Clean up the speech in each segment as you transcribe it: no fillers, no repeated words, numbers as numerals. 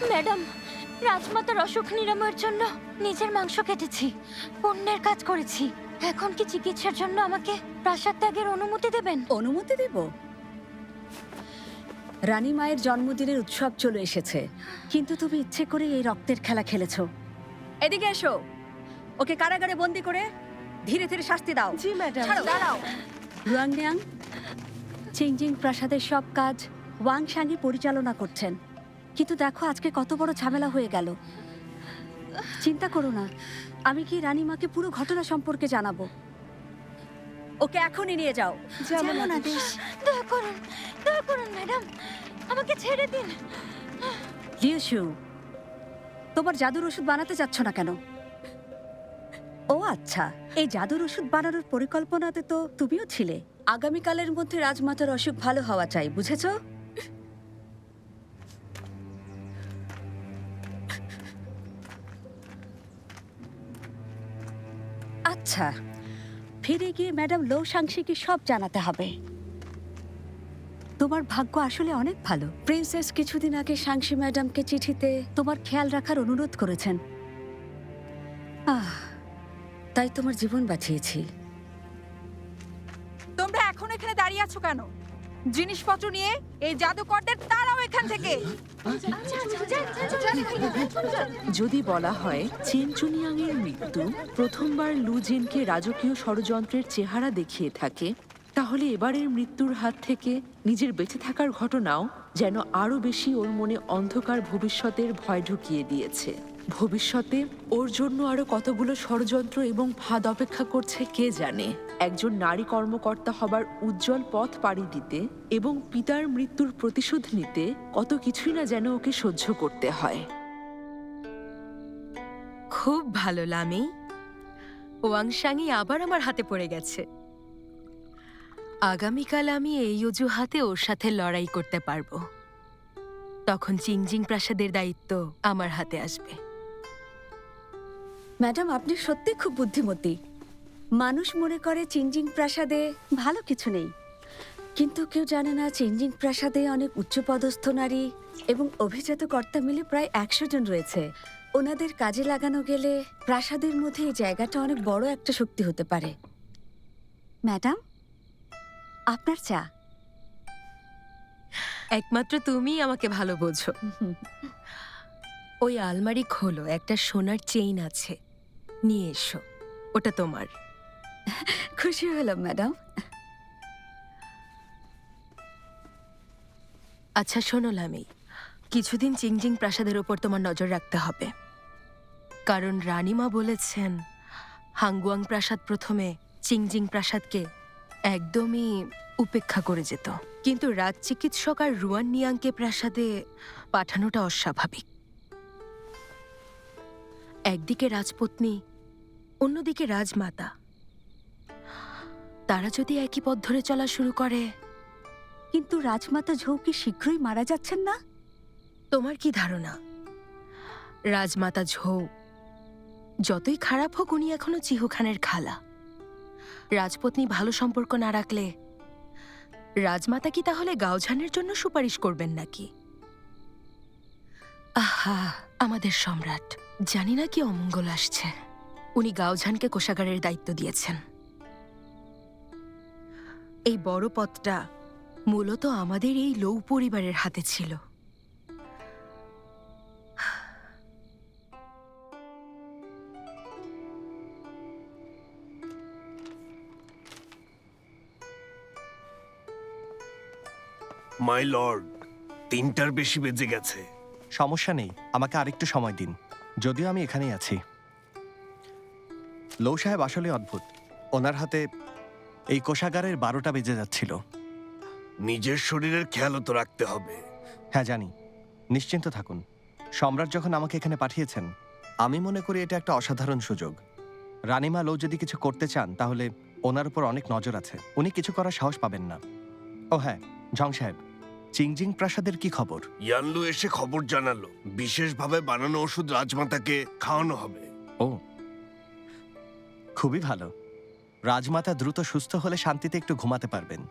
Madam, রাজমাতার অসুখ নিরাময়ের জন্য নিজের মাংস কেটেছি, পুণ্যের কাজ করেছি। এখন কি চিকিৎসার জন্য আমাকে প্রাসাদ ত্যাগের অনুমতি দেবেন? অনুমতি দেব? রানী মায়ের জন্মদিনের উৎসব চলে এসেছে, কিন্তু তুমি ইচ্ছে করে এই রক্তের খেলা খেলেছো। এদিকে এসো, ওকে কারাগারে বন্দি করে ধীরে ধীরে শাস্তি দাও। জি ম্যাডাম। দাঁড়াও। রুয়াংনিয়াং, চিংজিং প্রাসাদের সব কাজ ওয়াং সাংই পরিচালনা করছেন, কিন্তু দেখো আজকে কত বড় ঝামেলা হয়ে গেল। চিন্তা করো না, আমি কি রানীমাকে পুরো ঘটনা সম্পর্কে জানাবো। ওকে এখনই নিয়ে যাও। যেমন আদেশ। দয়া করুন ম্যাডাম, আমাকে ছেড়ে দিন। লিউশু, তোমার জাদুর ওষুধ বানাতে যাচ্ছ না কেন? ও আচ্ছা, এই জাদুর ওষুধ বানানোর পরিকল্পনাতে তো তুমিও ছিলে। আগামীকালের মধ্যে রাজমাতার অসুখ ভালো হওয়া চাই, বুঝেছো? আচ্ছা, ফিরে গিয়ে ম্যাডাম লো সাংশিকে সব জানাতে হবে। তোমার ভাগ্য আসলে অনেক ভালো। প্রিন্সেস কিছুদিন আগে সাংশি ম্যাডামকে চিঠিতে তোমার খেয়াল রাখার অনুরোধ করেছেন। তাই তোমার জীবন বাঁচিয়েছি। তোমরা এখন এখানে দাঁড়িয়ে আছো কেন? জিনিসপত্র নিয়ে এই জাদুকরদের তাড়াও এখান থেকে। যদি বলা হয় চেন চুনিয়াং এর মৃত্যু প্রথমবার লু জিনকে রাজকীয় ষড়যন্ত্রের চেহারা দেখিয়ে থাকে, তাহলে এবারের মৃত্যুর হাত থেকে নিজের বেঁচে থাকার ঘটনাও যেন আরো বেশি ওর মনে অন্ধকার ভবিষ্যতের ভয় ঢুকিয়ে দিয়েছে। ভবিষ্যতে ওর জন্য আরো কতগুলো ষড়যন্ত্র এবং ফাঁদ অপেক্ষা করছে কে জানে। একজন নারী কর্মকর্তা হবার উজ্জ্বল পথ পাড়ি দিতে এবং পিতার মৃত্যুর প্রতিশোধ নিতে কত কিছুই না যেন ওকে সহ্য করতে হয়। খুব ভালো লামি, ওয়াংসাংই আবার আমার হাতে পড়ে গেছে। আগামীকাল আমি এই অজুহাতে ওর সাথে লড়াই করতে পারবো। তখন চিংজিং প্রাসাদের দায়িত্ব আমার হাতে আসবে। ম্যাডাম, আপনি সত্যি খুব বুদ্ধিমতী। মানুষ মনে করে চিংজিং প্রাসাদে ভালো কিছু নেই, কিন্তু কেউ জানে না চিংজিং প্রাসাদে অনেক উচ্চপদস্থ নারী এবং অভিজাত কর্তা মিলে প্রায় 100 জন রয়েছে। ওনাদের কাজে লাগানো গেলে প্রাসাদের মধ্যে এই জায়গাটা অনেক বড় একটা শক্তি হতে পারে। ম্যাডাম, আপনার চা। একমাত্র তুমিই আমাকে ভালো বোঝো। ওই আলমারি খোলো, একটা সোনার চেইন আছে, নিয়ে এসো, ওটা তোমার। খুশি হলাম ম্যাডাম। আচ্ছা শোনো লামি, কিছুদিন চিংজিং প্রাসাদের ওপর তোমার নজর রাখতে হবে, কারণ রানীমা বলেছেন হাঙ্গুয়াং প্রাসাদ প্রথমে চিংজিং প্রাসাদকে একদমই উপেক্ষা করে যেত, কিন্তু রাজ চিকিৎসক আর রুয়ান নিয়াংকে প্রাসাদে পাঠানোটা অস্বাভাবিক। একদিকে রাজপত্নী, অন্যদিকে রাজমাতা, তারা যদি একই পথ ধরে চলা শুরু করে। কিন্তু রাজমাতা ঝৌ কি শীঘ্রই মারা যাচ্ছেন না? তোমার কি ধারণা রাজমাতা ঝৌ যতই খারাপ হোক উনি এখনো চিহুখানের খালা? রাজপত্নী ভালো সম্পর্ক না রাখলে রাজমাতা কি তাহলে গাওঝানের জন্য সুপারিশ করবেন নাকি? আহা, আমাদের সম্রাট, জানি না কি অমঙ্গল আসছে। উনি গাওঝানকে কোষাগারের দায়িত্ব দিয়েছেন। এই বড় পদটা মূলত আমাদের এই লৌ পরিবারের হাতে ছিল। মাই লর্ড, 3টার বেশি বেজে গেছে। সমস্যা নেই, আমাকে আরেকটু সময় দিন, যদিও আমি এখানেই আছি। লৌ সাহেব আসলে অদ্ভুত। ওনার হাতে এই কোষাগারের 12টা বেজে যাচ্ছিল। নিজের শরীরের খেয়ালও তো রাখতে হবে। হ্যাঁ জানি, নিশ্চিন্ত থাকুন। সম্রাট যখন আমাকে এখানে পাঠিয়েছেন, আমি মনে করি এটা একটা অসাধারণ সুযোগ। রানীমা লৌ যদি কিছু করতে চান তাহলে ওনার উপর অনেক নজর আছে, উনি কিছু করার সাহস পাবেন না। ও হ্যাঁ, ঝং সাহেব, চিংজিং প্রাসাদের কি খবর? ইয়ানলু এসে খবর জানালো বিশেষভাবে বানানো ওষুধ রাজমাতাকে খাওয়ানো হবে। ও, খুবই ভালো। রাজমাতা দ্রুত সুস্থ হলে শান্তিতে একটু ঘুমাতে পারবেন।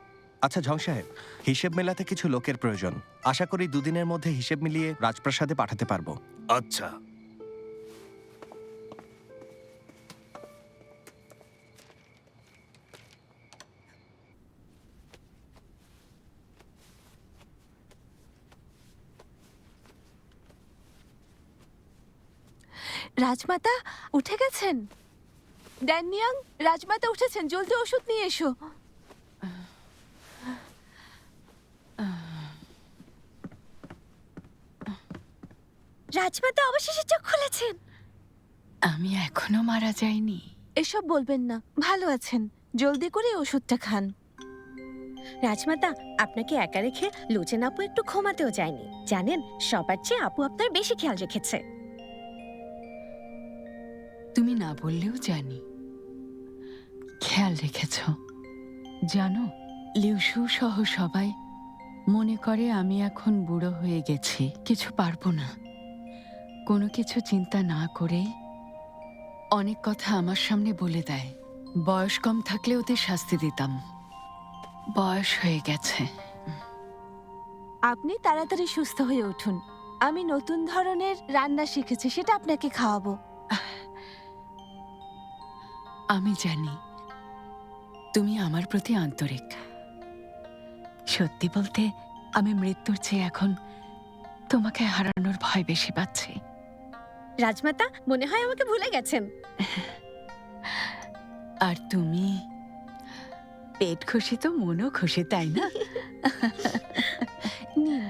আচ্ছা ঝং সাহেব, হিসেব মেলাতে কিছু লোকের প্রয়োজন। আশা করি দুদিনের মধ্যে হিসেব মিলিয়ে রাজপ্রাসাদে পাঠাতে পারবো। আচ্ছা। রাজমাতা উঠে গেছেন? ড্যানিয়াং, রাজমাতা উঠেছেন, জলদি ওষুধ নিয়ে এসো। রাজমাতা অবশেষে চোখ খুলেছেন। আমি এখনো মারা যাইনি। এসব বলবেন না, ভালো আছেন। জলদি করে ওষুধটা খান। রাজমাতা, আপনাকে একা রেখে লুচেন আপু একটু ঘুমাতেও যায়নি। জানেন, সবার চেয়ে আপু আপনার বেশি খেয়াল রেখেছে। তুমি না বললেও জানি খেয়াল রেখেছ। জানো, লিউসু সহ সবাই মনে করে আমি এখন বুড়ো হয়ে গেছি, কিছু পারবো না। কোনো কিছু চিন্তা না করেই অনেক কথা আমার সামনে বলে দেয়। বয়স কম থাকলে ওদের শাস্তি দিতাম, বয়স হয়ে গেছে। আপনি তাড়াতাড়ি সুস্থ হয়ে উঠুন। আমি নতুন ধরনের রান্না শিখেছি, সেটা আপনাকে খাওয়াবো। আমি জানি তুমি আমার প্রতি আন্তরিক। সত্যি বলতে, আমি মৃত্যুর চেয়ে এখন তোমাকে হারানোর ভয় বেশি পাচ্ছি। রাজমাতা, মনে হয় আমাকে ভুলে গেছেন। আর তুমি, পেট খুশি তো মনও খুশি, তাই না? নিন।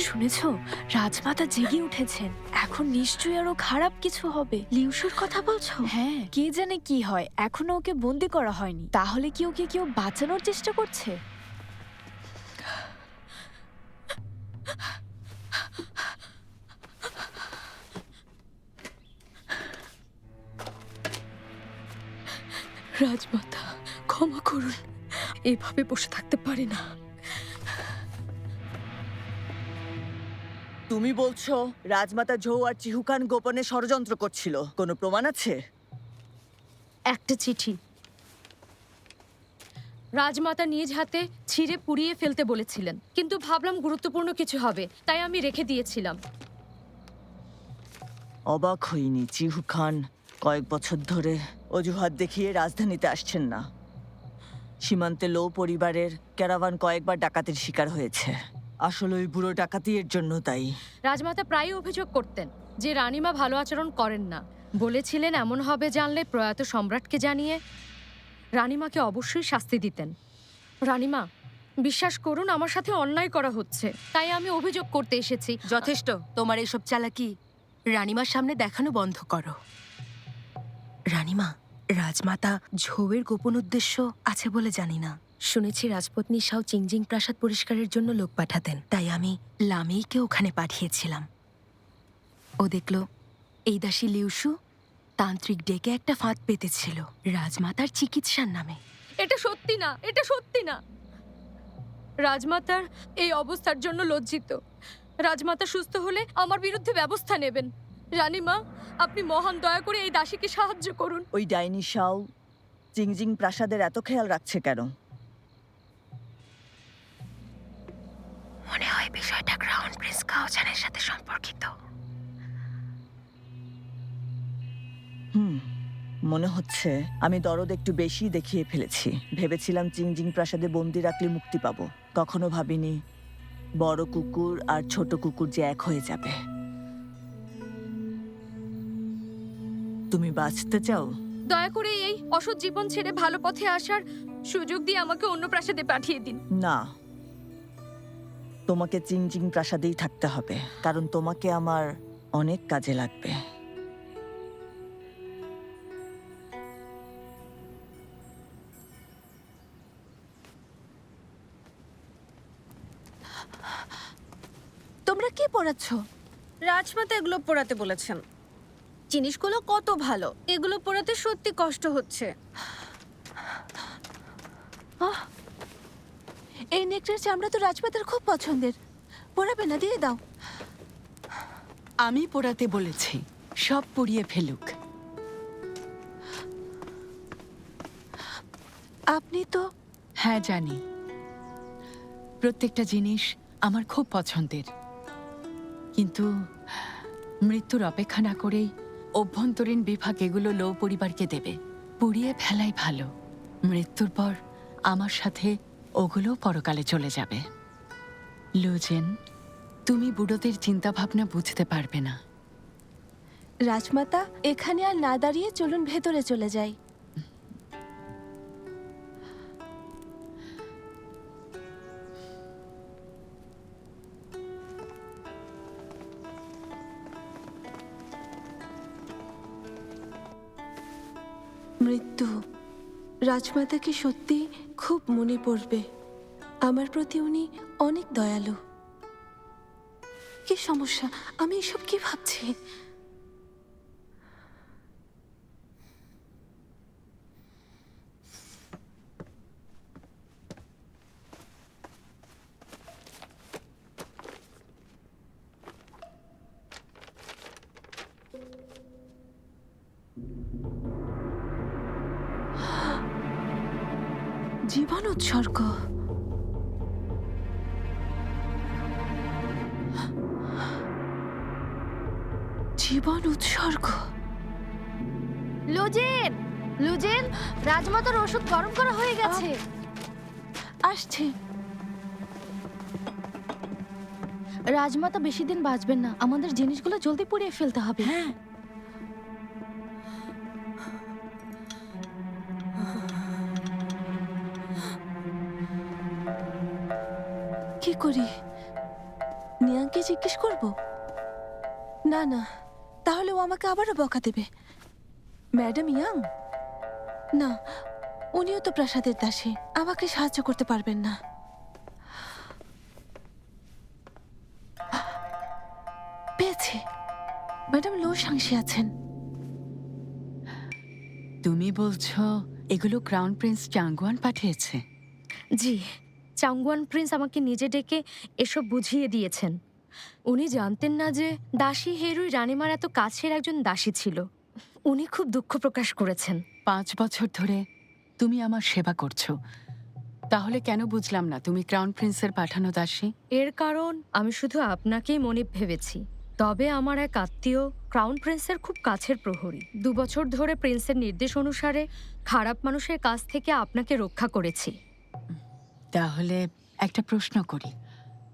শুনেছো, রাজমাতা জেগে উঠেছেন। এখন নিশ্চয়ই আরো খারাপ কিছু হবে। লিউসুর কথা বলছো? হ্যাঁ, কে জানে কি হয়। এখনো ওকে বন্দি করা হয়নি। তাহলে কি ওকে কেউ বাঁচানোর চেষ্টা করছে? রাজমাতা, ক্ষমা করুন, এভাবে বসে থাকতে পারি না। তুমি বলছো রাজমাতা ঝৌ আর চিহুকান গোপনে ষড়যন্ত্র করছিল? কোনো প্রমাণ আছে? একটা চিঠি রাজমাতা নিজ হাতে ছিঁড়ে পুড়িয়ে ফেলতে বলেছিলেন, কিন্তু ভাবলাম গুরুত্বপূর্ণ কিছু হবে, তাই আমি রেখে দিয়েছিলাম। অবাক হইনি, চিহু খান কয়েক বছর ধরে অজুহাত দেখিয়ে রাজধানীতে আসছেন না। সীমান্তে লো পরিবারের ক্যারাভান কয়েকবার ডাকাতির শিকার হয়েছে। আসলে ওই বুড়ো ডাকাতি এর জন্য দায়ী। রাজমাতা প্রায়ই অভিযোগ করতেন যে রানীমা ভালো আচরণ করেন না। বলেছিলেন এমন হবে জানলে প্রয়াত সম্রাটকে জানিয়ে রানীমাকে অবশ্যই শাস্তি দিতেন। রানীমা, বিশ্বাস করুন, আমার সাথে অন্যায় করা হচ্ছে, তাই আমি অভিযোগ করতে এসেছি। যথেষ্ট তোমার এসব চালাকি। রানীমার সামনে দেখানো বন্ধ করো। রানীমা, রাজমাতা ঝৌয়ের গোপন উদ্দেশ্য আছে বলে জানি না। শুনেছি রাজপত্নী শাও চিংজিং প্রাসাদ পরিষ্কারের জন্য লোক পাঠাতেন, তাই আমি লামেইকে ওখানে পাঠিয়েছিলাম। ও দেখলো এই দাসী লিউসু তান্ত্রিক ডেকে একটা ফাঁদ পেতেছিল রাজমাতার চিকিৎসার নামে। এটা সত্যি না, এটা সত্যি না। রাজমাতার এই অবস্থার জন্য লজ্জিত। রাজমাতা সুস্থ হলে আমার বিরুদ্ধে ব্যবস্থা নেবেন। রানীমা, আপনি মহান দয়া করে এই দাসীকে সাহায্য করুন। ওই ডাইনি শাও চিংজিং প্রাসাদের এত খেয়াল রাখছে কেন? মনে হয় বিষয়টা ক্রাউন প্রিন্স কাওজানের সাথে সম্পর্কিত। মনে হচ্ছে আমি দরদ একটু বেশি দেখিয়ে ফেলেছি। ভেবেছিলাম চিংজিং প্রাসাদে বন্দি রাখলে মুক্তি পাবো। কখনো ভাবিনি বড় কুকুর আর ছোট কুকুর যে এক হয়ে যাবে। তুমি বাঁচতে চাও? দয়া করে এই অসৎ জীবন ছেড়ে ভালো পথে আসার সুযোগ দিয়ে আমাকে অন্য প্রাসাদে পাঠিয়ে দিন। না, তোমাকে চিংজিং প্রাসাদেই থাকতে হবে, কারণ তোমাকে আমার অনেক কাজে লাগবে। পড়াচ্ছ? রাজমাতা এগুলো পড়াতে বলেছেন। জিনিসগুলো কত ভালো, এগুলো পড়াতে সত্যি কষ্ট হচ্ছে। এই নেকটার চামড়া তো রাজমাতার খুব পছন্দের। পরাবে না, দিয়ে দাও। আমি পড়াতে বলেছি, সব পড়িয়ে ফেলুক। আপনি তো হ্যাঁ জানি, প্রত্যেকটা জিনিস আমার খুব পছন্দের, কিন্তু মৃত্যুর অপেক্ষা না করেই অভ্যন্তরীণ বিভাগ এগুলো লো পরিবারকে দেবে। পুড়িয়ে ফেলাই ভালো। মৃত্যুর পর আমার সাথে ওগুলো পরকালে চলে যাবে। লুজেন, তুমি বুড়োদের চিন্তা ভাবনা বুঝতে পারবে না। রাজমাতা, এখানে আর না দাঁড়িয়ে চলুন ভেতরে চলে যাই। মৃত্যু, রাজমাতাকে সত্যি খুব মনে পড়বে। আমার প্রতি উনি অনেক দয়ালু। কি সমস্যা? আমি এসব কি ভাবছি? জীবন উৎসর্গ। জীবন উৎসর্গ। লুজেন, লুজেন, রাজমাতার ওষুধ গরম করা হয়ে গেছে। আসছে। রাজমাতা বেশি দিন বাঁচবেন না, আমাদের জিনিসগুলো জলদি পুড়িয়ে ফেলতে হবে। হ্যাঁ, কি করি? নিয়াংকে জিজ্ঞেস করব? না না, তাহলে ও আমাকে আবারও বকা দেবে। Madam young? না, উনিও তো প্রাসাদের দাসী, আমাকে সাহায্য করতে পারবেন না। পেয়েছি, ম্যাডাম লো সাংসি আছেন। তুমি বলছো এগুলো ক্রাউন প্রিন্স চাঙ্গুয়ান পাঠিয়েছে? জি, চাঙ্গুয়ান প্রিন্স আমাকে নিজে ডেকে এসব বুঝিয়ে দিয়েছেন। উনি জানতেন না যে দাসী হেরুই রানীমার এত কাছের একজন দাসী ছিল। উনি খুব দুঃখ প্রকাশ করেছেন। 5 বছর ধরে তুমি আমার সেবা করছো, তাহলে কেন বুঝলাম না তুমি ক্রাউন প্রিন্সের পাঠানো দাসী? এর কারণ আমি শুধু আপনাকেই মনে ভেবেছি। তবে আমার এক আত্মীয় ক্রাউন প্রিন্সের খুব কাছের প্রহরী। 2 বছর ধরে প্রিন্সের নির্দেশ অনুসারে খারাপ মানুষের কাছ থেকে আপনাকে রক্ষা করেছি। তাহলে একটা প্রশ্ন করি,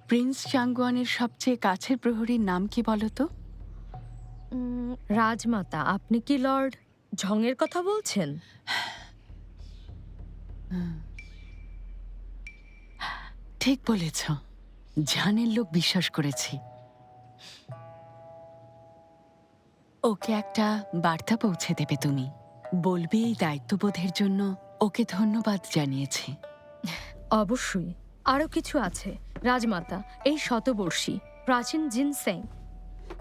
প্রিন্স চাঙ্গুয়ানের সবচেয়ে কাছের প্রহরীর নাম কি বলো তো? রাজমাতা, আপনি কি লর্ড ঝংয়ের কথা বলছেন? ঠিক বলেছ, জানের লোক বিশ্বাস করেছি। ওকে একটা বার্তা পৌঁছে দেবে তুমি, বলবে এই দায়িত্ববোধের জন্য ওকে ধন্যবাদ জানিয়েছি। অবশ্যই। আরও কিছু আছে রাজমাতা, এই শতবর্ষী প্রাচীন জিনসেং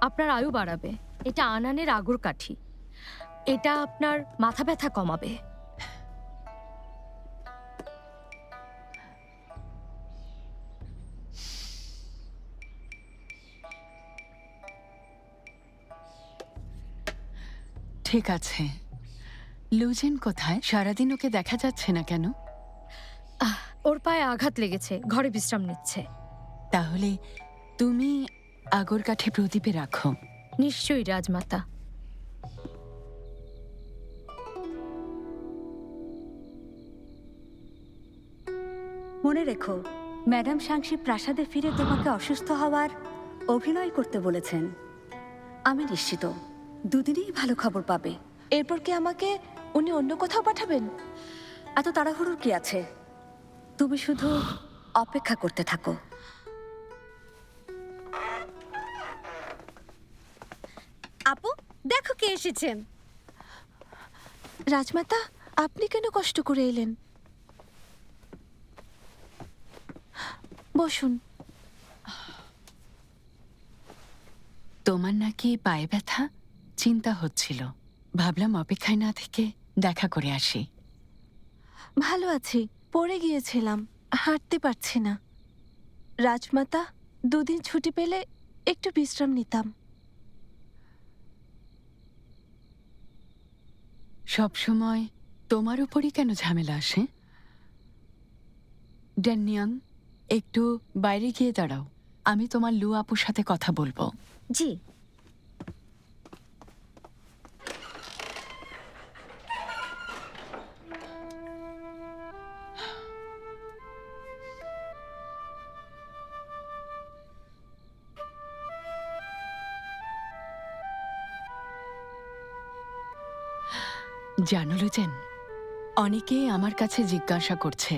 আপনার আয়ু বাড়াবে। এটা আনানের আগুর কাঠি, এটা আপনার মাথা ব্যথা কমাবে। ঠিক আছে, লুজেন কোথায়? সারাদিন ওকে দেখা যাচ্ছে না কেন? ওর পায়ে আঘাত লেগেছে, ঘরে বিশ্রাম নিচ্ছে। তাহলে তুমি আগর কাঠে প্রদীপে রাখো। নিশ্চয়ই রাজমাতা। মনে রেখো, ম্যাডাম সাংসি প্রাসাদে ফিরে তোমাকে অসুস্থ হওয়ার অভিনয় করতে বলেছেন। আমি নিশ্চিত 2 দিনেই ভালো খবর পাবে। এরপর কি আমাকে উনি অন্য কোথাও পাঠাবেন? এত তাড়াহুড়োর কি আছে? তুমি শুধু অপেক্ষা করতে থাকো। আপু, দেখো কে এসেছেন। রাজমাতা, আপনি কেন কষ্ট করে এলেন? বসুন। তোমার নাকি পায়ে ব্যথা? চিন্তা হচ্ছিল, ভাবলাম অপেক্ষায় না থেকে দেখা করে আসি। ভালো আছি, পড়ে গিয়েছিলাম, হাঁটতে পারছি না। রাজমাতা, 2 দিন ছুটি পেলে একটু বিশ্রাম নিতাম। সব সময় তোমার উপরই কেন ঝামেলা আসে? ড্যানিয়াং, একটু বাইরে গিয়ে দাঁড়াও, আমি তোমার লু আপুর সাথে কথা বলবো। জি। জানো লুজেন, অনেকেই আমার কাছে জিজ্ঞাসা করছে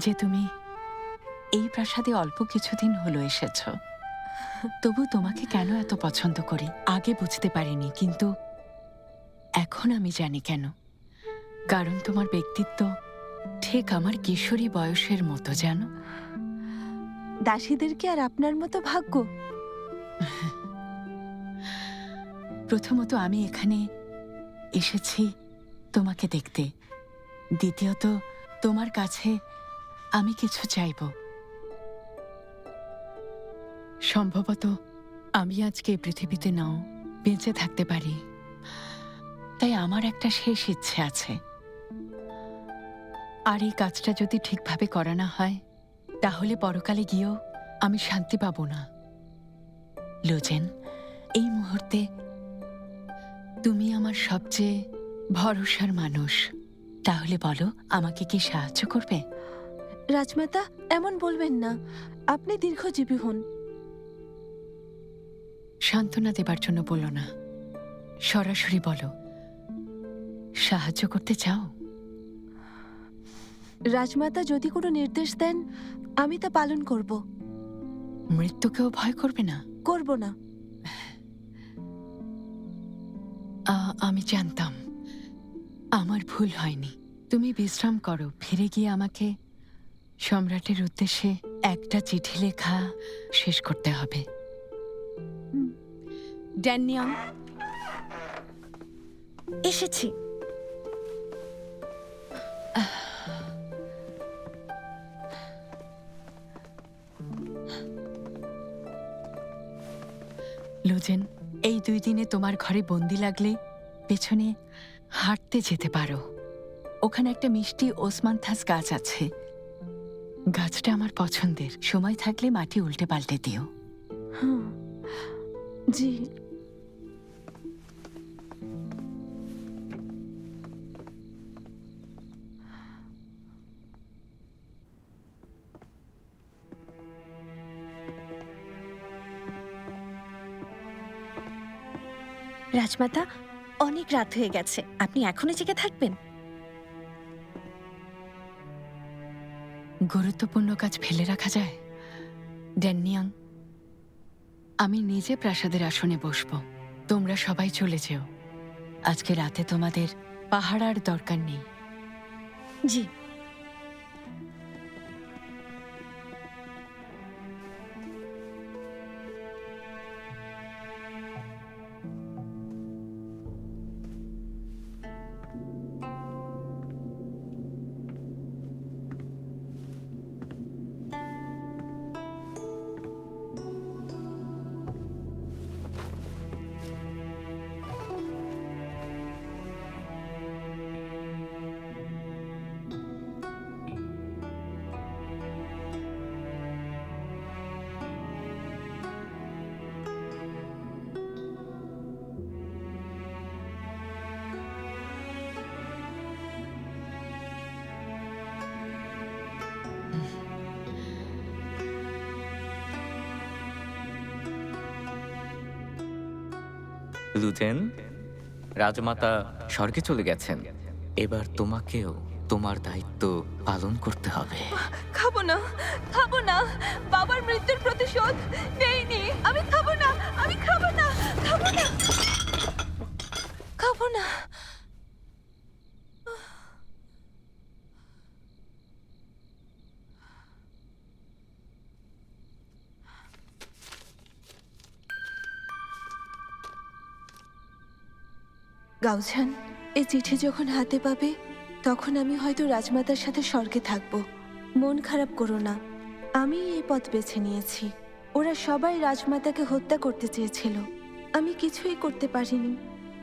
যে তুমি এই প্রাসাদে অল্প কিছুদিন হলো এসেছ, তবু তোমাকে কেন এত পছন্দ করি। আগে বুঝতে পারিনি, কিন্তু এখন আমি জানি কেন। কারণ তোমার ব্যক্তিত্ব ঠিক আমার কিশোরী বয়সের মতো, জানো। দাসীদের কি আর আপনার মতো ভাগ্য? প্রথমত আমি এখানে এসেছি তোমাকে দেখতে, দ্বিতীয়ত তোমার কাছে আমি কিছু চাইব। সম্ভবত আমি আজকে এই পৃথিবীতে নাও বেঁচে থাকতে পারি, তাই আমার একটা শেষ ইচ্ছে আছে। আর এই কাজটা যদি ঠিকভাবে করা না হয়, তাহলে পরকালে গিয়েও আমি শান্তি পাবো না। লোজেন, এই মুহূর্তে তুমি আমার সবচেয়ে ভরসার মানুষ। তাহলে বলো, আমাকে কি সাহায্য করবে? রাজমাতা, এমন বলবেন না। আপনি দীর্ঘজীবী হন। সান্ত্বনা দেবার জন্য বলো না, সরাসরি বলো, সাহায্য করতে চাও? রাজমাতা যদি কোনো নির্দেশ দেন, আমি তা পালন করব। মৃত্যুকেও ভয় করবে না? করব না। আমি জানতাম আমার ভুল হয়নি। তুমি বিশ্রাম করো, ফিরে গিয়ে আমাকে সম্রাটের উদ্দেশ্যে একটা চিঠি লেখা শেষ করতে হবে। ড্যানিয়াং, এসেছি। লুজেন, এই 2 দিনে তোমার ঘরে বন্দি লাগলে পেছনে হাঁটতে যেতে পারো। ওখানে একটা মিষ্টি ওসমানথাস গাছ আছে। গাছটা আমার পছন্দের। সময় থাকলে মাটি উল্টে পাল্টে দিও। জি। রাজমাতা, অনেক রাত হয়ে গেছে, আপনি এখনো জেগে থাকবেন? গুরুত্বপূর্ণ কাজ ফেলে রাখা যায়? ড্যানিয়াং, আমি নিজে প্রাসাদের আসনে বসব, তোমরা সবাই চলে যেও। আজকে রাতে তোমাদের পাহারার দরকার নেই। জি। লুজেন, রাজমাতা স্বর্গে চলে গেছেন। এবার তোমাকেও তোমার দায়িত্ব পালন করতে হবে। খাবো না, খাবো না। বাবার মৃত্যুর প্রতিশোধ নেইনি। আমি খাবো না, আমি খাবো না, খাবো না, খাবো না। গাউছান, এই চিঠি যখন হাতে পাবে তখন আমি হয়তো রাজমাতার সাথে স্বর্গে থাকব। মন খারাপ করো না, আমি এই পথ বেছে নিয়েছি। ওরা সবাই রাজমাতাকে হত্যা করতে চেয়েছিল, আমি কিছুই করতে পারিনি,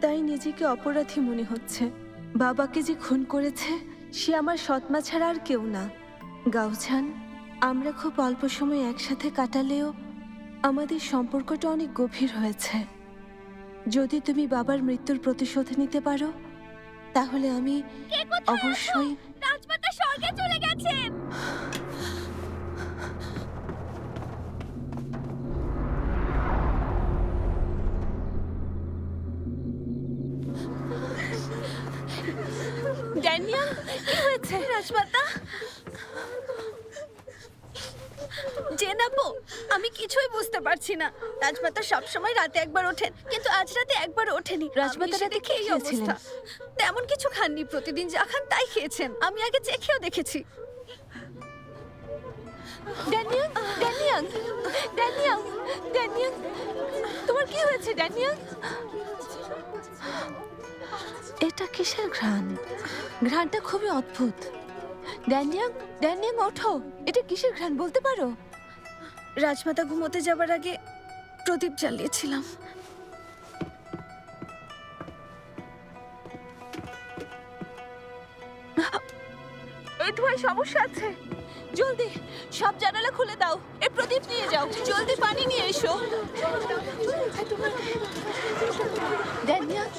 তাই নিজেকে অপরাধী মনে হচ্ছে। বাবাকে যে খুন করেছে সে আমার সৎমা ছাড়া আর কেউ না। গাউছান, আমরা খুব অল্প সময় একসাথে কাটালেও আমাদের সম্পর্কটা অনেক গভীর হয়েছে। যদি তুমি বাবার মৃত্যুর প্রতিশোধ নিতে পারো তাহলে আমি অবশ্যই। রাজমাতা স্বর্গে চলে গেছেন। ড্যানিয়াল, কি হয়েছে? রাজমাতা, জেনাপো, আমি কিছুই বুঝতে পারছি না। রাজমাতা সবসময় রাতে একবার ওঠেন, কিন্তু আজ রাতে একবার ওঠেনি। রাজমাতা রাতে কি খেয়েছিলেন? তেমন কিছু খাননি, প্রতিদিন যা খান তাই খেয়েছেন। আমি আগে চেখেও দেখেছি। ড্যানিয়াল, ড্যানিয়াল, ড্যানিয়াল, ড্যানিয়াল, তোমার কি হয়েছে ড্যানিয়াল? এটা কিসের ঘ্রাণ? ঘ্রাণটা খুবই অদ্ভুত। ড্যানিয়াল, ড্যানিয়াল, ওঠো। এটা কিসের ঘ্রাণ বলতে পারো? রাজমাতা ঘুমোতে যাবার আগে প্রদীপ জ্বালিয়েছিলাম। ধোঁয়ায় সমস্যা আছে। জলদি সব জানালা খুলে দাও, এই প্রদীপ নিয়ে যাও। জলদি পানি নিয়ে এসো। ড্যানিয়াল,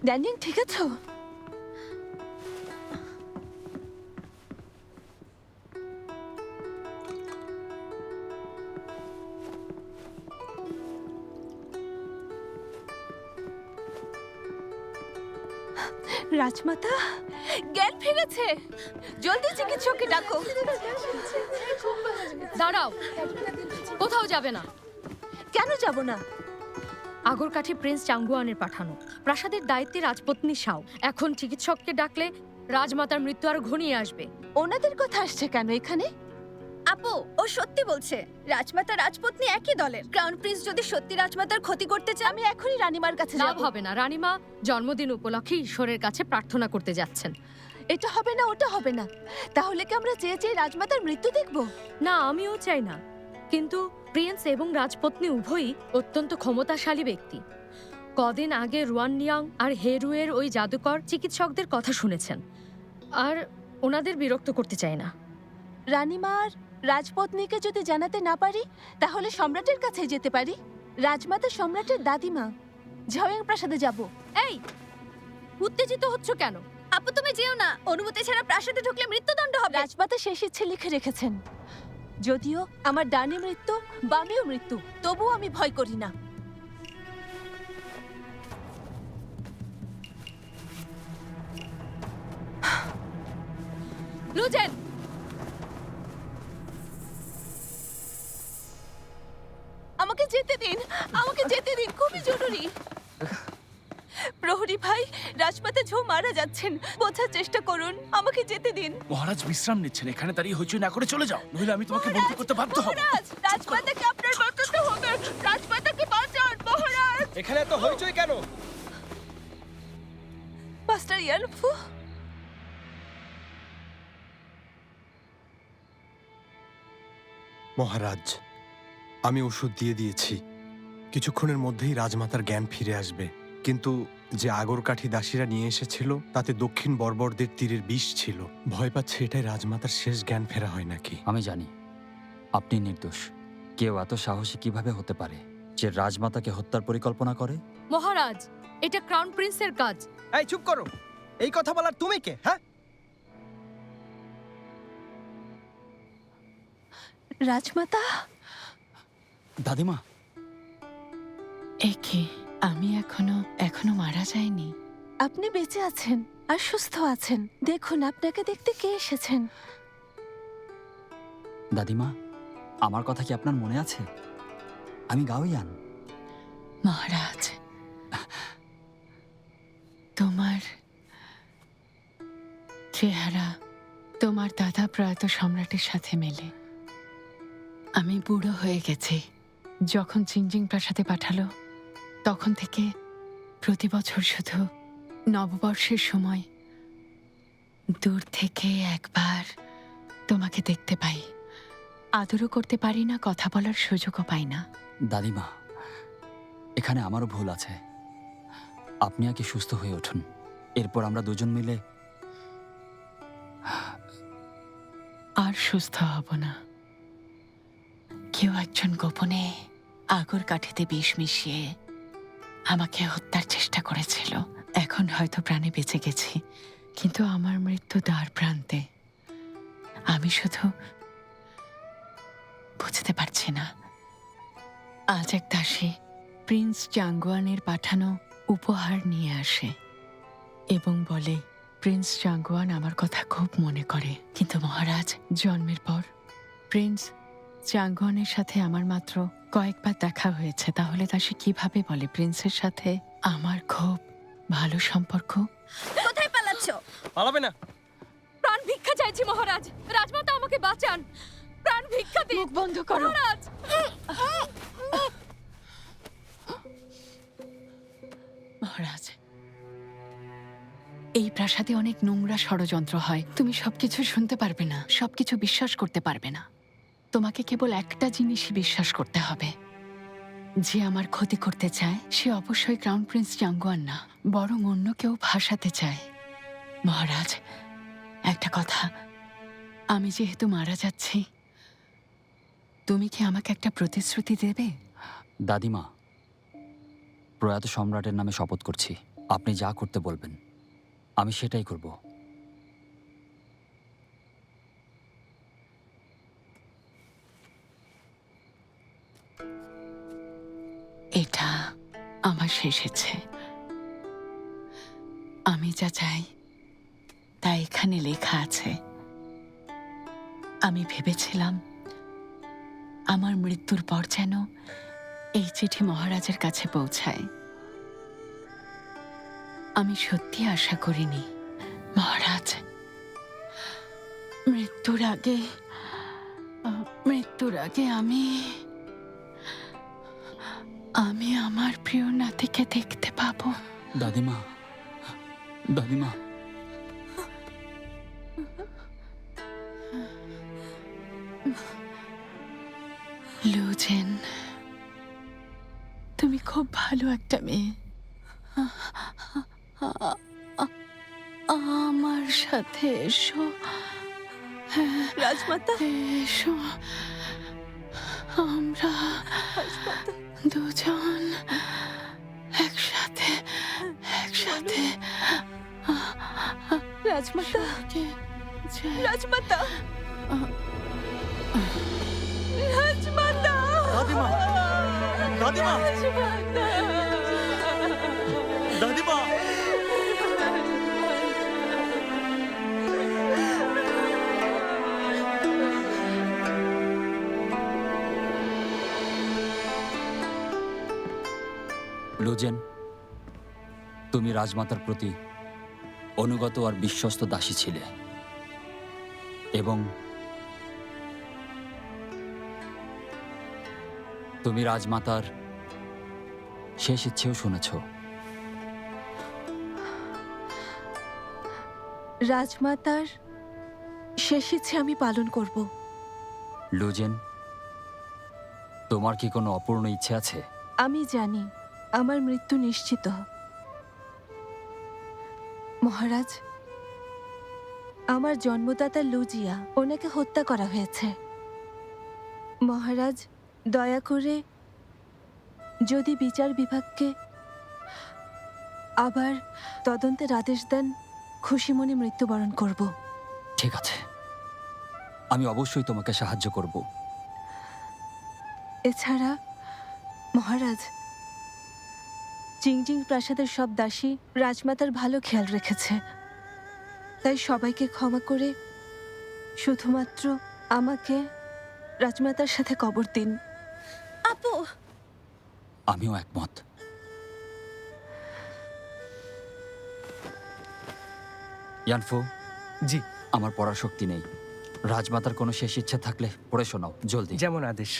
ড্যানিয়াল, ঠিক আছো? রাজমাতা, জ্ঞান ফিরেছে। জলদি চিকিৎসককে ডাকো। দাঁড়াও, কোথাও যাবে না। কেন যাব না? আগরকাঠি প্রিন্স চাঙ্গুয়ানের পাঠানো, প্রাসাদের দায়িত্বে রাজপত্নী শাও। এখন চিকিৎসককে ডাকলে রাজমাতার মৃত্যু আরো ঘনিয়ে আসবে। ওনাদের কথা আসছে কেন এখানে? আপু, ও সত্যি বলছে। রাজমাতা রাজপত্নী একই দলের। ক্রাউন প্রিন্স যদি সত্যি রাজমাতার ক্ষতি করতে চায়, আমি এখনই রানীমার কাছে লাভ যাব। হবে না। রানীমা জন্মদিন উপলক্ষে ঈশ্বরের কাছে প্রার্থনা করতে যাচ্ছেন। এটা হবে না, ওটা হবে না। তাহলে কি আমরা চেয়ে চেয়ে রাজমাতার মৃত্যু দেখব? না, আমিও চাই না, কিন্তু প্রিন্স এবং রাজপত্নী উভয়ই অত্যন্ত ক্ষমতাশালী ব্যক্তি। কদিন আগে রুয়ান লিয়াং আর হেরুয়ের ওই জাদুকর চিকিৎসকদের কথা শুনেছেন, আর ওনাদের বিরক্ত করতে চাই না। রানীমার রাজপত্নীকে যদি জানাতে না পারি তাহলে সম্রাটের কাছে যেতে পারি। রাজমাতা সম্রাটের দাদিমা। ঝয়াং প্রাসাদে যাব। এই, উত্তেজিত হচ্ছ কেন? আপু তুমি যেও না। অনুমতি ছাড়া প্রাসাদে ঢুকলে মৃত্যুদণ্ড হবে। রাজমাতা শেষ ইচ্ছে লিখে রেখেছেন। যদিও আমার ডানে মৃত্যু, বামেও মৃত্যু, তবুও আমি ভয় করি না। লুজেন, আমাকে যেতে দিন, আমাকে যেতে দিন, খুবই জরুরি। প্রহরী ভাই, রাজমাতা ঝো মারা যাচ্ছেন, বোঝার চেষ্টা করুন, আমাকে যেতে দিন। মহারাজ বিশ্রাম নিচ্ছেন, এখানে দাঁড়িয়ে হইচই না করে চলে যাও, নইলে আমি তোমাকে বন্দী করতে বাধ্য হব। মহারাজ, রাজমাতাকে আপনার বাঁচাতে হবে। রাজমাতাকে বাঁচান মহারাজ। এখানে এত হইচই কেন? মাস্টার ইয়ানফু, মহারাজ, আমি ওষুধ দিয়ে দিয়েছি, কিছুক্ষণের মধ্যেই রাজমাতার জ্ঞান ফিরে আসবে। কিন্তু যে আগরকাঠি দাসীরা নিয়ে এসেছিল তাতে দক্ষিণ বর্বরদের তীরের বিষ ছিল। ভয় পাচ্ছে এটাই রাজমাতার শেষ জ্ঞান ফেরা হয় নাকি। আমি জানি আপনি নির্দোষ। কেউ এত সাহসী কিভাবে হতে পারে যে রাজমাতাকে হত্যার পরিকল্পনা করে? মহারাজ, এটা ক্রাউন প্রিন্সের কাজ। এই চুপ করো, এই কথা বলার তুমি কে? হ্যাঁ, রাজমাতা। দাদিমা, একে আমি এখনো মারা যাইনি। আপনি বেঁচে আছেন আর সুস্থ আছেন। দেখুন আপনাকে দেখতে কে এসেছেন। দাদিমা, আমার কথা কি আপনার মনে আছে? আমি গাওয়ান। চেহারা তোমার দাদা প্রয়াত সম্রাটের সাথে মেলে। আমি বুড়ো হয়ে গেছি। যখন চিংজিং প্রাসাদে পাঠালো তখন থেকে প্রতি বছর শুধু নববর্ষের সময় দূর থেকে একবার তোমাকে দেখতে পাই। আদরও করতে পারি না, কথা বলার সুযোগও পাই না। দাদিমা, এখানে আমারও ভুল আছে। আপনি আগে সুস্থ হয়ে উঠুন, এরপর আমরা দুজন মিলে। আর সুস্থ হব না। কেউ একজন গোপনে আগর কাঠিতে বিষ মিশিয়ে আমাকে হত্যার চেষ্টা করেছিল। এখন হয়তো প্রাণে বেঁচে গেছি, কিন্তু আমার মৃত্যু দ্বার প্রান্তে। আমি শুধু বুঝতে পারছি না। আজ এক দাসী প্রিন্স চাঙ্গুয়ানের পাঠানো উপহার নিয়ে আসে এবং বলে প্রিন্স চাঙ্গুয়ান আমার কথা খুব মনে করে। কিন্তু মহারাজ, জন্মের পর প্রিন্স চাঙ্গুয়ানের সাথে আমার মাত্র কয়েকবার দেখা হয়েছে। তাহলে দাসী কিভাবে বলে প্রিন্সের সাথে আমার খুব ভালো সম্পর্ক? কোথায় পালাচ্ছ? পালাবে না। প্রাণ ভিক্ষা চাইছি মহারাজ, রাজমাতা আমাকে বাঁচান। প্রাণ ভিক্ষা দিন। মুখ বন্ধ করো মহারাজ। মহারাজ, এই প্রাসাদে অনেক নোংরা ষড়যন্ত্র হয়। তুমি সবকিছু শুনতে পারবে না, সবকিছু বিশ্বাস করতে পারবে না। তোমাকে কেবল একটা জিনিসই বিশ্বাস করতে হবে, যে আমার ক্ষতি করতে চায় সে অবশ্যই ক্রাউন প্রিন্স চাঙ্গুয়ান না, বরং অন্য কেউ ভাসাতে চায়। মহারাজ, একটা কথা, আমি যেহেতু মারা যাচ্ছি, তুমি কি আমাকে একটা প্রতিশ্রুতি দেবে? দাদিমা, প্রয়াত সম্রাটের নামে শপথ করছি, আপনি যা করতে বলবেন আমি সেটাই করব। এটা আমার শেষ ইচ্ছে। আমি যা চাই তা এখানে লেখা আছে। আমি ভেবেছিলাম আমার মৃত্যুর পর যেন এই চিঠি মহারাজের কাছে পৌঁছায়। আমি সত্যি আশা করিনি মহারাজ, মৃত্যুর আগে আমি আমার প্রিয় নাতিকে দেখতে পাবো। দাদিমা, দাদিমা, লুজেন, তুমি খুব ভালো একটা মেয়ে। আমার সাথে এসো। রাজমাতা, এসো, আমরা দুজন একসাথে রাজমাতা, রাজমাতা, রাজমাতা, দাদিমা, দাদিমা, দাদিমা। লুজেন, তুমি রাজমাতার প্রতি অনুগত আর বিশ্বস্ত দাসী ছিলে এবং তুমি রাজমাতার শেষ ইচ্ছেও শুনেছ। রাজমাতার শেষ ইচ্ছে আমি পালন করব। লুজেন, তোমার কি কোনো অপূর্ণ ইচ্ছে আছে? আমি জানি আমার মৃত্যু নিশ্চিত। মহারাজ, আমার জন্মদাতা লুজিয়া, ওনাকে হত্যা করা হয়েছে। মহারাজ, দয়া করে যদি বিচার বিভাগকে আবার তদন্তের আদেশ দেন, খুশি মনে মৃত্যুবরণ করব। ঠিক আছে, আমি অবশ্যই তোমাকে সাহায্য করব। এছাড়া মহারাজ, চিংজিং প্রাসাদের সব দাসী রাজমাতার ভালো খেয়াল রেখেছে, তাই সবাইকে ক্ষমা করে শুধুমাত্র আমাকে রাজমাতার সাথে কবর দিন। আপু, আমিও একমত। ইয়ানফু, জি। আমার পড়ার শক্তি নেই। রাজমাতার কোনো শেষ ইচ্ছা থাকলে পড়ে শোনাও জলদি। যেমন আদেশ।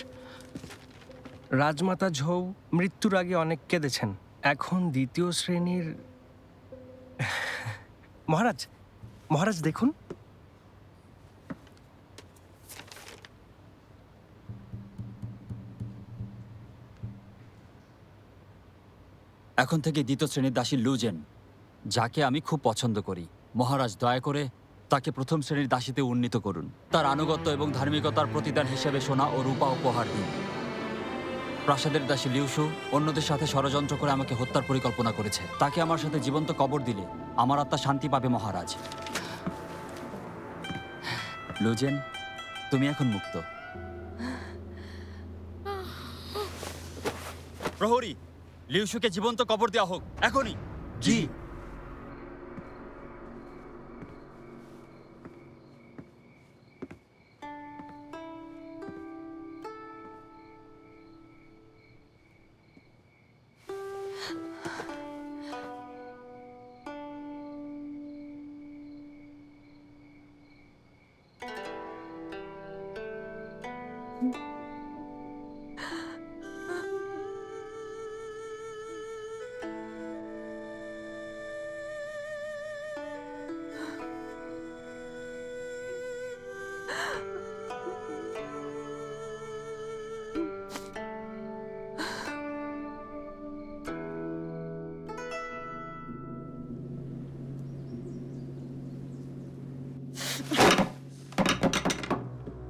রাজমাতা ঝৌ মৃত্যুর আগে অনেক কেঁদেছেন। এখন দ্বিতীয় শ্রেণীর মহারাজ, মহারাজ দেখুন। এখন থেকে দ্বিতীয় শ্রেণীর দাসী লুজেন, যাকে আমি খুব পছন্দ করি। মহারাজ দয়া করে তাকে প্রথম শ্রেণীর দাসীতে উন্নীত করুন। তার আনুগত্য এবং ধার্মিকতার প্রতিদান হিসেবে সোনা ও রূপা উপহার দিন। প্রাসাদের দাসী লিউসু অন্যদের সাথে ষড়যন্ত্র করে আমাকে হত্যার পরিকল্পনা করেছে। তাকে আমার সাথে জীবন্ত কবর দিলে আমার আত্মা শান্তি পাবে মহারাজ। লুজেন, তুমি এখন মুক্ত। প্রহরী, লিউসুকে জীবন্ত কবর দেওয়া হোক এখনই। জি।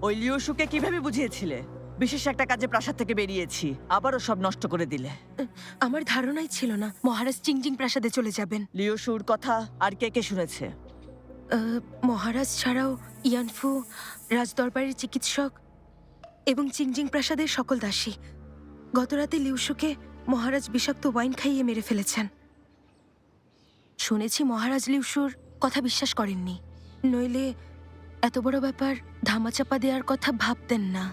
ওই লিওসুকে কিভাবে বুঝিয়েছিলে? বিশেষ একটা কাজে প্রাসাদ থেকে বেরিয়েছি, আবারও সব নষ্ট করে দিলে। আমার ধারণাই ছিল না মহারাজ চিংজিং প্রাসাদে চলে যাবেন। লিওসুর কথা আর কে কে শুনেছে? মহারাজ ছাড়াও ইয়ানফু, রাজদরবারের চিকিৎসক এবং চিংজিং প্রাসাদের সকল দাসী। গতরাতে লিউসুকে মহারাজ বিষাক্ত ওয়াইন খাইয়ে মেরে ফেলেছেন। শুনেছি মহারাজ লিউসুর কথা বিশ্বাস করেননি, নইলে এত বড় ব্যাপার ধামাচাপা দেওয়ার কথা ভাবতেন না।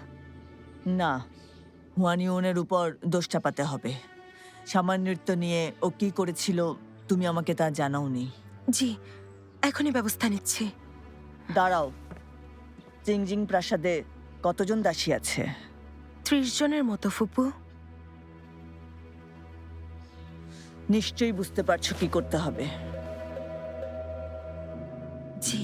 না, হুয়ানিউনের উপর দোষ চাপাতে হবে। সামান্য নৃত্য নিয়ে ও কি করেছিল তুমি আমাকে তা জানাওনি। জি, এখনই ব্যবস্থা নিচ্ছি। দাঁড়াও, চিংজিং প্রাসাদে কতজন দাসী আছে? 30 জনের মতো ফুপু। নিশ্চয়ই বুঝতে পারছো কি করতে হবে। জি।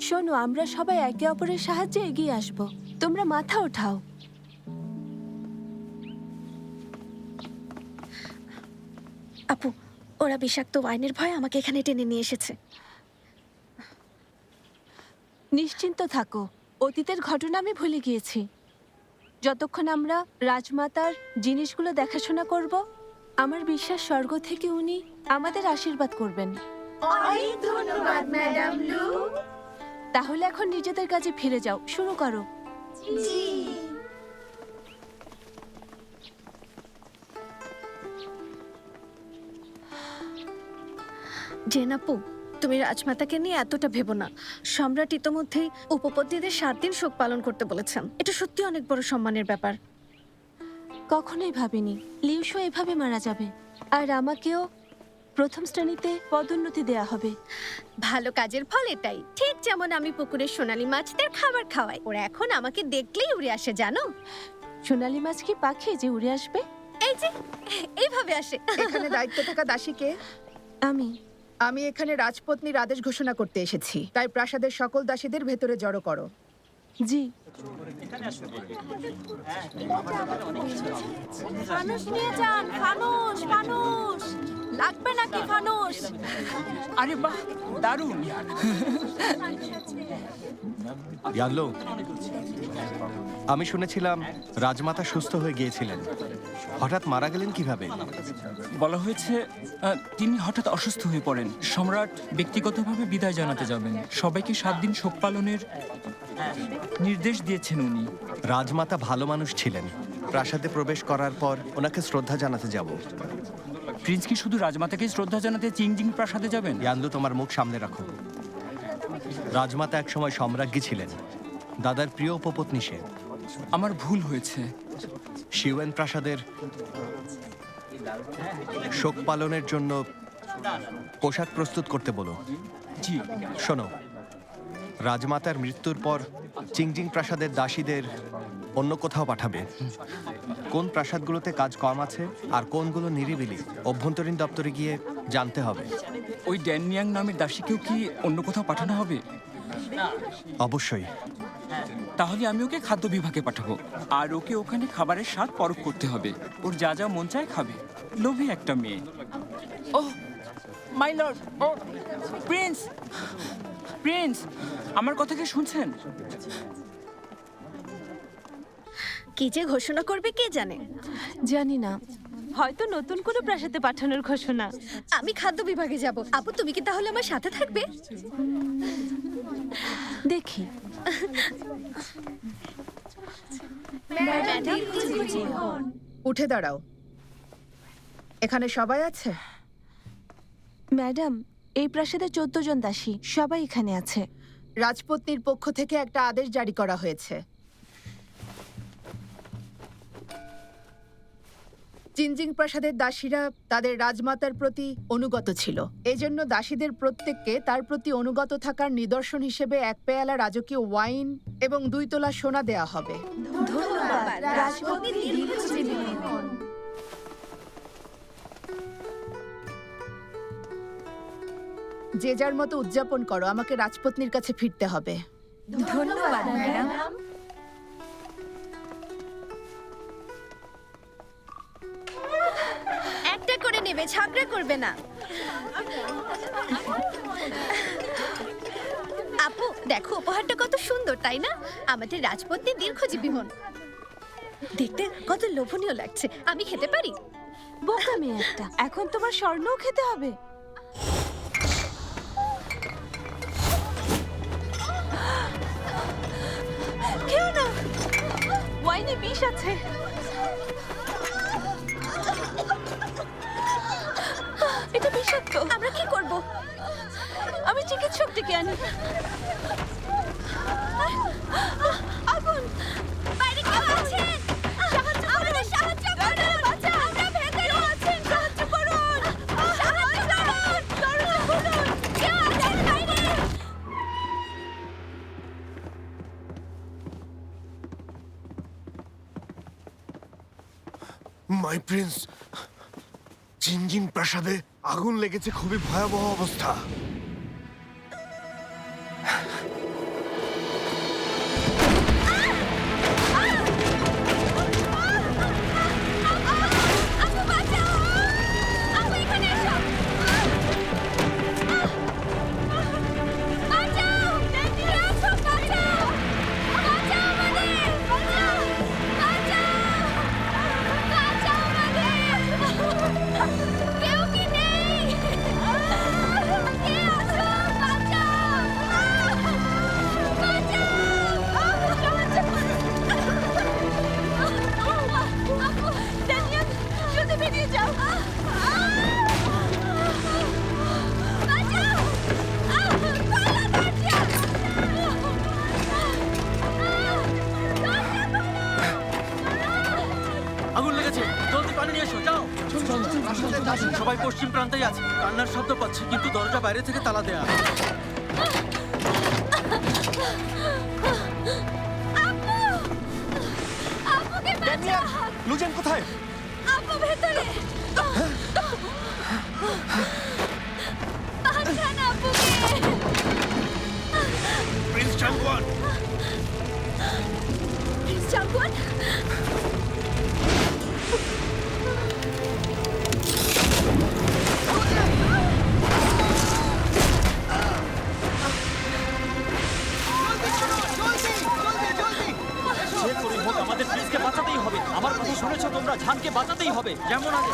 শোনো, আমরা সবাই একে অপরের সাহায্যে এগিয়ে আসব। তোমরা মাথা ওঠাও। আপু, ওরা বিষাক্ত ওয়াইনের ভয়ে আমাকে এখানে টেনে নিয়ে এসেছে। নিশ্চিন্ত থাকো, অতীতের ঘটনা আমি ভুলে গিয়েছি। যতক্ষণ আমরা রাজমাতার জিনিসগুলো দেখাশোনা করব, আমার বিশ্বাস স্বর্গ থেকে উনি আমাদের আশীর্বাদ করবেন। অনেক ধন্যবাদ ম্যাডাম লু। তাহলে এখন নিজেদের কাজে ফিরে যাও, শুরু করো। জি। জেনাপু, তুমি রাজমাতাকে নিয়ে এতটা ভেবো না। সম্রাট ইতোমধ্যেই উপপত্নীদের 7 দিন শোক পালন করতে বলেছেন। এটা সত্যি অনেক বড় সম্মানের ব্যাপার। কখনোই ভাবিনি লিউশো এভাবে মারা যাবে, আর আমাকেও প্রথম শ্রেণীতে পদোন্নতি দেয়া হবে। ভালো কাজের ফল এটাই। ঠিক যেমন আমি পুকুরের সোনালী মাছদের খাবার খাওয়াই, ওরা এখন আমাকে দেখলেই উড়ে আসে, জানো? সোনালী মাছ কি পাখি যে উড়ে আসবে? এই যে এইভাবে আসে। এখানে দায়িত্ব থাকা দাসী কে? আমি এখানে রাজপত্নীর আদেশ ঘোষণা করতে এসেছি, তাই প্রাসাদের সকল দাসীদের ভেতরে জড়ো করো। জি। ফানুস নিয়ে যান, ফানুস, ফানুস। লাগবে নাকি ফানুস? আরে বাহ, দারুণ। ইয়ানলো, আমি শুনেছিলাম রাজমাতা সুস্থ হয়ে গিয়েছিলেন, হঠাৎ মারা গেলেন কিভাবে? বলা হয়েছে তিনি হঠাৎ অসুস্থ হয়ে পড়েন। সম্রাট ব্যক্তিগতভাবে বিদায় জানাতে যাবেন। সবাইকে 7 দিন শোক পালনের নির্দেশ দিয়েছেন উনি। রাজমাতা ভালো মানুষ ছিলেন। প্রাসাদে প্রবেশ করার পর ওনাকে শ্রদ্ধা জানাতে যাব। প্রিন্স কি শুধু রাজমাতাকে শ্রদ্ধা জানাতে চিংজিং প্রাসাদে যাবেন? ইয়ানলো, তোমার মুখ সামনে রাখো। রাজমাতা একসময় সম্রাজ্ঞী ছিলেন। দাদার প্রিয় উপপত্নী সে। আমার ভুল হয়েছে। শিওয়েন প্রাসাদের শোক পালনের জন্য পোশাক প্রস্তুত করতে বলো। জি। শোনো, রাজমাতার মৃত্যুর পর চিংজিং প্রাসাদের দাসীদের অন্য কোথাও পাঠাবে। কোন প্রাসাদগুলোতে কাজ কম আছে আর কোনগুলো নিরিবিলি অভ্যন্তরীণ দপ্তরে গিয়ে জানতে হবে। ওই ড্যানিয়াং নামের দাসীকেও কি অন্য কোথাও পাঠানো হবে? অবশ্যই। তাহলে আমি ওকে খাদ্য বিভাগে পাঠাবো, আর ওকে ওখানে খাবারের স্বাদ পরখ করতে হবে। ওর যা যা মন চায় খাবে। লোভী একটা মেয়ে। Oh my lord, oh prince, prince, আমার কথা কি শুনছেন? কি যে ঘোষণা করবে কে জানে। জানি না, হয়তো নতুন কোনো প্রাসাদে পাঠানোর ঘোষণা। আমি খাদ্য বিভাগে যাব। আপু তুমি কি তাহলে আমার সাথে থাকবে? দেখি। উঠে দাঁড়াও। এখানে সবাই আছে? ম্যাডাম, এই প্রাসাদে 14 জন দাসী, সবাই এখানে আছে। রাজপত্নীর পক্ষ থেকে একটা আদেশ জারি করা হয়েছে। চিনজিং প্রাসাদের দাসীরা তাদের রাজমাতার প্রতি অনুগত ছিল। এজন্য দাসীদের প্রত্যেককে তার প্রতি অনুগত থাকার নিদর্শন হিসেবে 1 পেয়ালা রাজকীয় ওয়াইন এবং 2 তোলা সোনা দেয়া হবে। ধন্যবাদ রাজপত্নী দীর্ঘজীবী হন। যে যার মতো উদযাপন করো, আমাকে রাজপত্নীর কাছে ফিরতে হবে। ধন্যবাদ ম্যাডাম। একটা করে নেবে, ঝগড়া করবে না। আপু দেখো, উপহারটা কত সুন্দর তাই না? আমাদের রাজপত্নী দীর্ঘজীবী হন। দেখতে কত লোভনীয় লাগছে। আমি খেতে পারি? বোকা মেয়ে একটা, এখন তোমার স্বর্ণও খেতে হবে। কেউ না, ওয়াইনে বিষ আছে। এটা বিষাক্ত। আমরা কি করব? আমি চিকিৎসক ডেকে আনি। আগুন! বাইরে কেউ আছেন? সাহায্য করুন! সাহায্য করুন! বাঁচাও! আমরা ভেতরে আছেন! সাহায্য করুন! সাহায্য করুন! দরজা খুলুন! কেউ আছেন বাইরে? মাই প্রিন্স, চিনজিং প্রাসাদে আগুন লেগেছে। খুবই ভয়াবহ অবস্থা। আপু বাঁচাও! আপু এখানে এসো! বাঁচাও! কে আছো? বাঁচাও! বাঁচাও আমাদের! বাঁচাও! বাঁচাও! বাঁচাও আমাদের! কেউ কি নেই? কে আছো? বাঁচাও! বাঁচাও! সাহায্য করুন! আপু, ড্যানিয়েল, জলদি বেরিয়ে যাও! বাঁচাও! খোলো দরজা! আগুন লেগেছে, জলদি পানি নিয়ে এসো, যাও। সবাই পশ্চিম প্রান্তেই আছে। কান্নার শব্দ পাচ্ছি, কিন্তু দরজা বাইরে থেকে তালা দেয়া। আপুকে বাঁচাও! লুজেন কোথায়? আপু ভেতরে! বাঁচান আপুকে! প্রিন্স চাংগুয়ান! প্রিন্স চাংগুয়ান! যে করেই হোক আমাদের প্রিন্সকে বাঁচাতেই হবে। আমার কথা শুনেছো তোমরা? ঝানকে বাঁচাতেই হবে, যেমন আগে।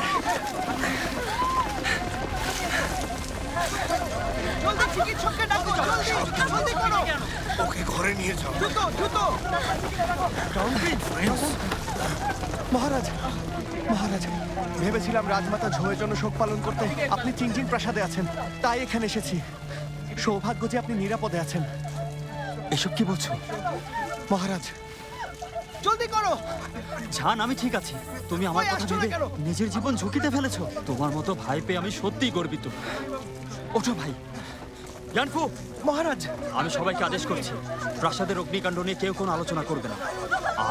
ওকে ঘরে নিয়ে যাও। মহারাজ, মহারাজ, ভেবেছিলাম রাজমাতা ঝোয়ের জন্য শোক পালন করতে আপনি চিংজিং প্রাসাদে আছেন, তাই এখানে এসেছি। সৌভাগ্য যে আপনি নিরাপদে আছেন। এসব কি বলছো? মহারাজ জলদি করো। জান, আমি ঠিক আছি। তুমি আমার ওই কথা আসছো না ভেবে কেন? নিজের জীবন ঝুঁকিতে ফেলেছো। তোমার মতো ভাই পেয়ে আমি সত্যিই গর্বিত। ওঠো ভাই। ইয়ানফু, মহারাজ আমি সবাইকে আদেশ করছি, প্রাসাদের অগ্নিকাণ্ড নিয়ে কেউ কোনো আলোচনা করবে না।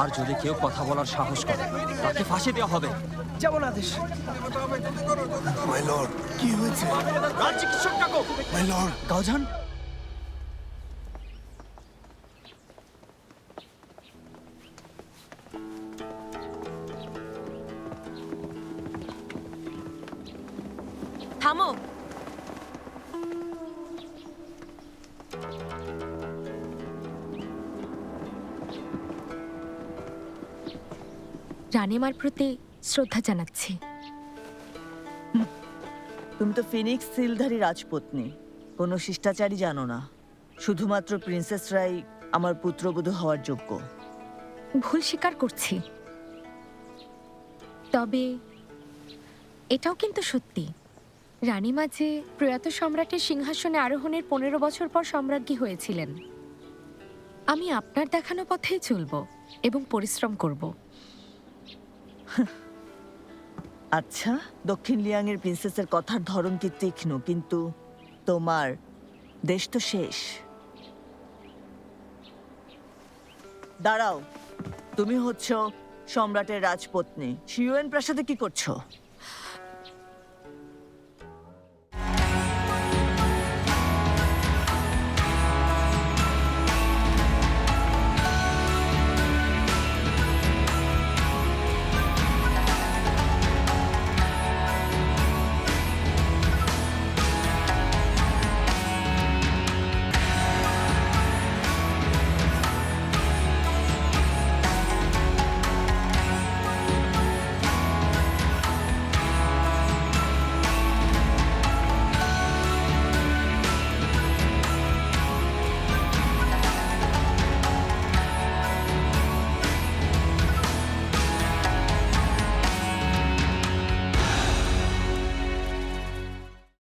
আর যদি কেউ কথা বলার সাহস করে তাকে ফাঁসি দেওয়া হবে। যেমন আদেশ। মাই লর্ড, কি হয়েছে? রাজ চিকিৎসক কাকু। My lord. গাওঝান, থামো। রানীমার প্রতি শ্রদ্ধা জানাচ্ছি। তুমি তো ফিনিক্স সিলধারী রাজপত্নী, কোনো শিষ্টাচারই জানো না। শুধুমাত্র প্রিন্সেসরাই আমার পুত্রবধূ হওয়ার যোগ্য। ভুল স্বীকার করছি, তবে এটাও কিন্তু সত্যি, রানীমা যে প্রয়াত সম্রাটের সিংহাসনে আরোহণের 15 বছর পর সম্রাজ্ঞী হয়েছিলেন। আমি আপনার দেখানো পথেই চলব এবং পরিশ্রম করব। আচ্ছা, দক্ষিণ লিয়াংয়ের প্রিন্সেসের কথার ধরন কি তীক্ষ্ণ, কিন্তু তোমার দেশ তো শেষ। দাঁড়াও, তুমি হচ্ছ সম্রাটের রাজপত্নী, শিউয়েন প্রাসাদে কি করছো?